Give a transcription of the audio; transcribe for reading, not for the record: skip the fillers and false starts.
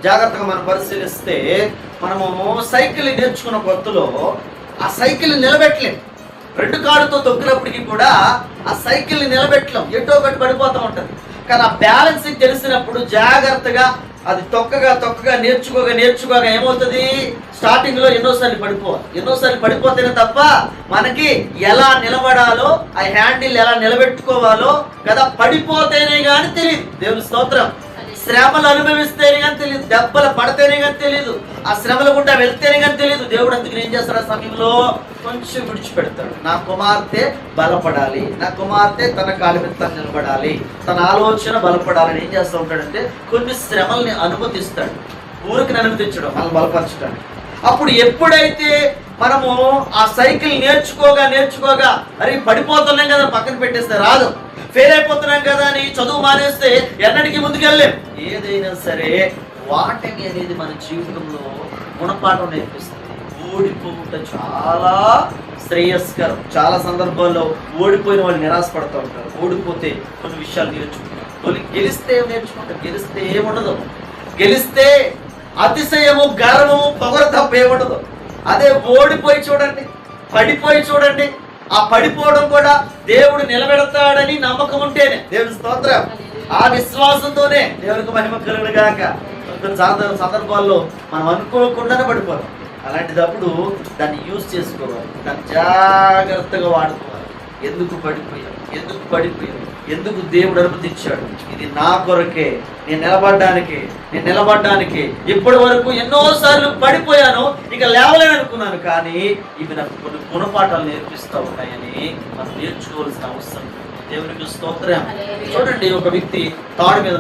జాగ్రత్తగా మనం పరిశీలిస్తే, మనము సైకిల్ నేర్చుకున్న కొత్తలో ఆ సైకిల్ నిలబెట్టలేం. 2 కాళ్ళతో తొక్కినప్పటికీ కూడా ఆ సైకిల్ నిలబెట్టలేం, ఎటో ఒకటి పడిపోతూ ఉంటుంది. కానీ ఆ బ్యాలెన్సింగ్ తెలిసినప్పుడు జాగ్రత్తగా అది తొక్కగా నేర్చుకోగా ఏమవుతుంది, స్టార్టింగ్ లో ఎన్నోసార్లు పడిపోతేనే తప్ప మనకి ఎలా నిలబడాలో, ఆ హ్యాండిల్ ఎలా నిలబెట్టుకోవాలో కదా, పడిపోతేనే కానీ తెలియదు. దేవుని స్తోత్రం. శ్రమలు అనుభవిస్తేనే కానీ తెలియదు, దెబ్బలు పడితేనే కానీ తెలియదు, ఆ శ్రమల గుండా వెళ్తేనే కానీ తెలియదు. దేవుడు అందుకు ఏం చేస్తాడు, ఆ సమయంలో కొంచెం విడిచిపెడతాడు. నా కుమార్తె బలపడాలి, నా కుమార్తె తన కాళ్ళ మీద తను నిలబడాలి, తన ఆలోచన బలపడాలని ఏం చేస్తూ ఉంటాడంటే కొన్ని శ్రమల్ని అనుమతిస్తాడు. ఊరికి అనుమతించడం, మనం బలపరచడానికి. అప్పుడు ఎప్పుడైతే మనము ఆ సైకిల్ నేర్చుకోగా అరే పడిపోతున్నాం కదా పక్కన పెట్టేస్తే రాదు, ఫెయిల్ అయిపోతున్నాం కదా అని చదువు మానేస్తే ఎన్నటికీ ముందుకెళ్ళలేం. ఏదైనా సరే వాటమి అనేది మన జీవితంలో గుణపాఠం నేర్పిస్తుంది. ఓడిపోవుట చాలా శ్రేయస్కరం. చాలా సందర్భాల్లో ఓడిపోయిన వాళ్ళు నిరాశపడుతూ ఉంటారు. ఓడిపోతే కొన్ని విషయాలు నేర్చుకుంటారు. గెలిస్తే నేర్చుకుంటారు. గెలిస్తే ఏముండదు, గెలిస్తే అతిశయము, గర్వము, పొగరు తప్ప ఏముండదు. అదే ఓడిపోయి చూడండి, పడిపోయి చూడండి, ఆ పడిపోవడం కూడా దేవుడు నిలబెడతాడని నమ్మకం ఉంటేనే. దేవుని స్తోత్రం. ఆ విశ్వాసంతోనే దేవునికి మహిమ కలుగును గాక. సందర్భాల్లో మనం అనుకోకుండానే పడిపోతాం. అలాంటిదప్పుడు దాన్ని యూజ్ చేసుకోవాలి, దాన్ని జాగ్రత్తగా వాడుకోవాలి. ఎందుకు పడిపోయాం, ఎందుకు దేవుడు అనుమతించాడు, ఇది నా కొరకే, నేను నిలబడ్డానికి. ఇప్పటి వరకు ఎన్నోసార్లు పడిపోయాను, ఇక లేవలేను అనుకున్నాను, కానీ ఇవి నాకు కొన్ని గుణపాఠాలు నేర్పిస్తూ ఉన్నాయని మనం నేర్చుకోవాల్సిన అవసరం. దేవునికి స్తోత్రం. చూడండి, ఒక వ్యక్తి తాడు మీద